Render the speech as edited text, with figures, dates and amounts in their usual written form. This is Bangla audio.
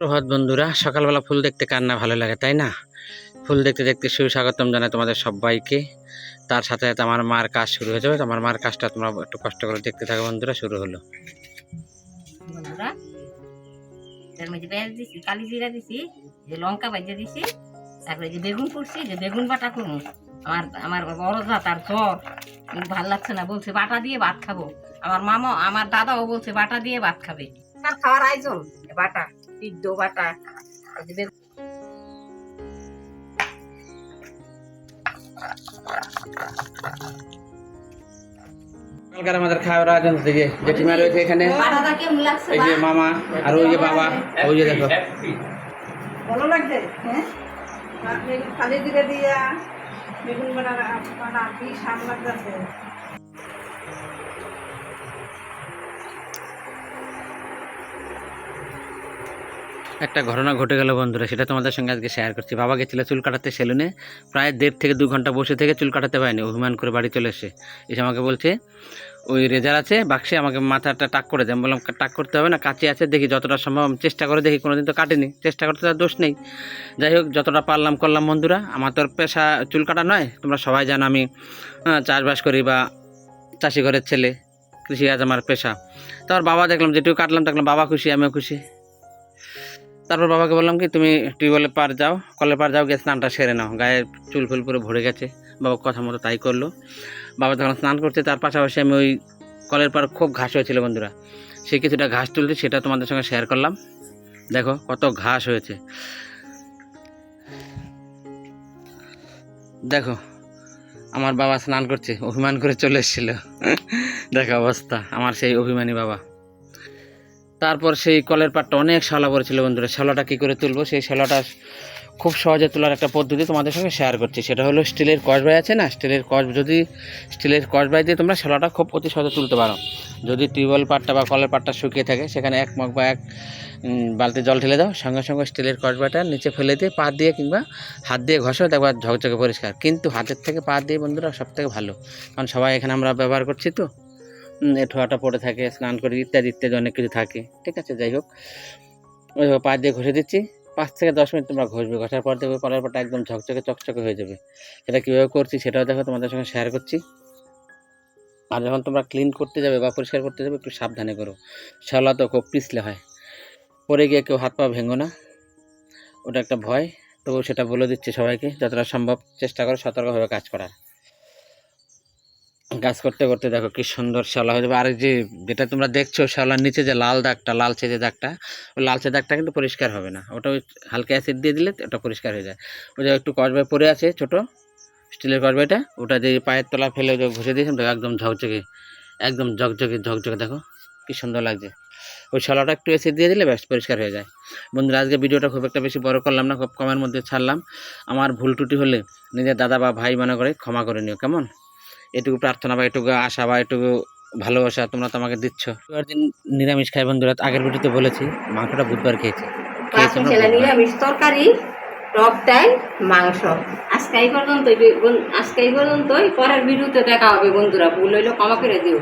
প্রভাত বন্ধুরা, সকালবেলা ফুল দেখতে কার না ভালো লাগে, তাই না? ফুল দেখতে দেখতে সুস্বাগতম জানাই তোমাদের সবাইকে। তার সাথে সাথে আমার মার কাজ শুরু হয়ে যাবে। আমার মার কাজটা তোমরা একটু কষ্ট করে দেখতে থাকো বন্ধুরা। শুরু হলো বন্ধুরা, এর মধ্যে পেঁয়াজ দিছি, কালি জিরা দিছি, যে লঙ্কা ভাজা দিছি, তারপরে যে বেগুন করছি, যে বেগুন বাটা করবো। আমার আমার বড় যা তার জ্বর, ভাল লাগছে না, বলছে বাটা দিয়ে ভাত খাবো। আমার মামা আমার দাদাও বলছে বাটা দিয়ে ভাত খাবে। তার খাওয়ার আয়োজন বাটা, সিদ্ধ বাটা, এই যে বেগুন। কালকার আমাদের খাওয়ার আয়োজন থেকে জেঠিমা রয়েছে এখানে, বাটাটা কেমন লাগছে? এই যে মামা আর ওই যে বাবা, ওই যে দেখো ভালো লাগছে। হ্যাঁ, কালি জিরা দিয়া বেগুন বানা কি স্বাদ লাগতেছে। একটা ঘটনা ঘটে গেল বন্ধুরা, সেটা তোমাদের সঙ্গে আজকে শেয়ার করছি। বাবা গেছিল চুল কাটাতে সেলুনে, প্রায় 1.5 থেকে 2 ঘন্টা বসে থেকে চুল কাটাতে পারেনি। অভিমান করে বাড়ি চলে এসে আমাকে বলছে ওই রেজার আছে বাক্সে, আমাকে মাথাটা টাক করে দেন। বললাম টাক করতে হবে না, কাছে আছে, দেখি যতটা সম্ভব চেষ্টা করে দেখি। কোনোদিন তো কাটেনি, চেষ্টা করতে তার দোষ নেই। যাই হোক, যতটা পারলাম করলাম বন্ধুরা। আমার তোর পেশা চুল কাটা নয়, তোমরা সবাই জানো আমি চাষবাস করি বা চাষি ঘরের ছেলে, কৃষিকাজ আমার পেশা। তারপর বাবা দেখলাম যেটুকু কাটলাম, দেখলাম বাবা খুশি, আমিও খুশি। তারপর বাবাকে বললাম কি, তুমি টিউবওয়েলের পার যাও, কলের পার যাও, গিয়ে স্নানটা সেরে নাও, গায়ে চুল ফুল পুরো ভরে গেছে। বাবা কথা মতো তাই করলো। বাবা যখন স্নান করছে, তার পাশাপাশি আমি ওই কলের পার খুব ঘাস হয়েছিল বন্ধুরা, সে কিছুটা ঘাস তুলছি, সেটা তোমাদের সঙ্গে শেয়ার করলাম। দেখো কত ঘাস হয়েছে, দেখো আমার বাবা স্নান করছে, অভিমান করে চলে এসেছিল। দেখো অবস্থা আমার সেই অভিমানী বাবা। তারপর সেই কলের পাটটা অনেক শ্যাওলা পড়েছিল বন্ধুরা। শ্যাওলাটা কী করে তুলবো, সেই শ্যাওলাটা খুব সহজে তোলার একটা পদ্ধতি তোমাদের সঙ্গে শেয়ার করছি। সেটা হলো স্টিলের কসবাই আছে না, স্টিলের কসবাই দিয়ে তোমরা শ্যাওলাটা খুব অতি সহজে তুলতে পারো। যদি টিউবওয়েল পাটটা বা কলের পাটটা শুকিয়ে থাকে, সেখানে 1 মগ বা 1 বালতি জল ঢেলে দাও, সঙ্গে সঙ্গে স্টিলের কসবাইটা নিচে ফেলে দিয়ে পা দিয়ে কিংবা হাত দিয়ে ঘষো, দেখবা ঝকঝকে পরিষ্কার। কিন্তু হাতের থেকে পা দিয়ে বন্ধুরা সবথেকে ভালো, কারণ সবাই এখানে আমরা ব্যবহার করছি তো, ঠোঁয়াটা পড়ে থাকে, স্নান করি ইত্যাদি ইত্যাদি অনেক কিছু থাকে, ঠিক আছে। যাই হোক, ওইভাবে পা দিয়ে ঘষে দিচ্ছি। 5 থেকে 10 মিনিট তোমরা ঘষবে, ঘষার পর দেখবে কলার পাটা একদম ঝকঝকে চকচকে হয়ে যাবে। সেটা কীভাবে করছি সেটাও দেখো তোমাদের সঙ্গে শেয়ার করছি। আর যখন তোমরা ক্লিন করতে যাবে বা পরিষ্কার করতে যাবে, একটু সাবধানে করো। শ্যাওলা তো খুব পিছলে হয়, পরে গিয়ে কেউ হাত পা ভেঙো না, ওটা একটা ভয়। তো সেটা বলে দিচ্ছি সবাইকে, যতটা সম্ভব চেষ্টা করো সতর্কভাবে কাজ করার। কাজ করতে করতে দেখো কি সুন্দর শ্যাওলা হয়ে যাবে। আর যেটা তোমরা দেখছো শ্যাওলার নিচে যে লাল দাগটা, লালচে যে দাগটা, ওই লালচে দাগটা কিন্তু পরিষ্কার হবে না। ওটা ওই হালকা অ্যাসিড দিয়ে দিলে ওটা পরিষ্কার হয়ে যায়। ওই যে একটু কসবাই পড়ে আছে ছোটো স্টিলের কসবাইটা, ওটা যে পায়ের তলা ফেলে ওই ঘষে দিয়েছিলাম, দেখো একদম ঝকঝকে, একদম ঝকঝকে ঝকঝকে, দেখো কি সুন্দর লাগছে। ওই শ্যাওলাটা একটু অ্যাসিড দিয়ে দিলে ব্যাস পরিষ্কার হয়ে যায়। বন্ধুরা, আজকে ভিডিওটা খুব একটা বেশি বড় করলাম না, খুব কমের মধ্যে ছাড়লাম। আমার ভুল ত্রুটি হলে নিজের দাদা বা ভাই মনে করে ক্ষমা করে নিও, কেমন? এটুকু প্রার্থনা বা এটুকু আশা বা এটুকু ভালোবাসা তোমরা তো আমাকে দিচ্ছ। দিন নিরামিষ খাই বন্ধুরা, আগের ভিডিওতে বলেছি মাংসটা বুধবার খেয়েছি। নিরামিষ তরকারি, টক ডাল, মাংস। আজকে এই পর্যন্তই, পরের ভিডিওতে দেখা হবে বন্ধুরা। ভুল হইলে ক্ষমা করে দিও।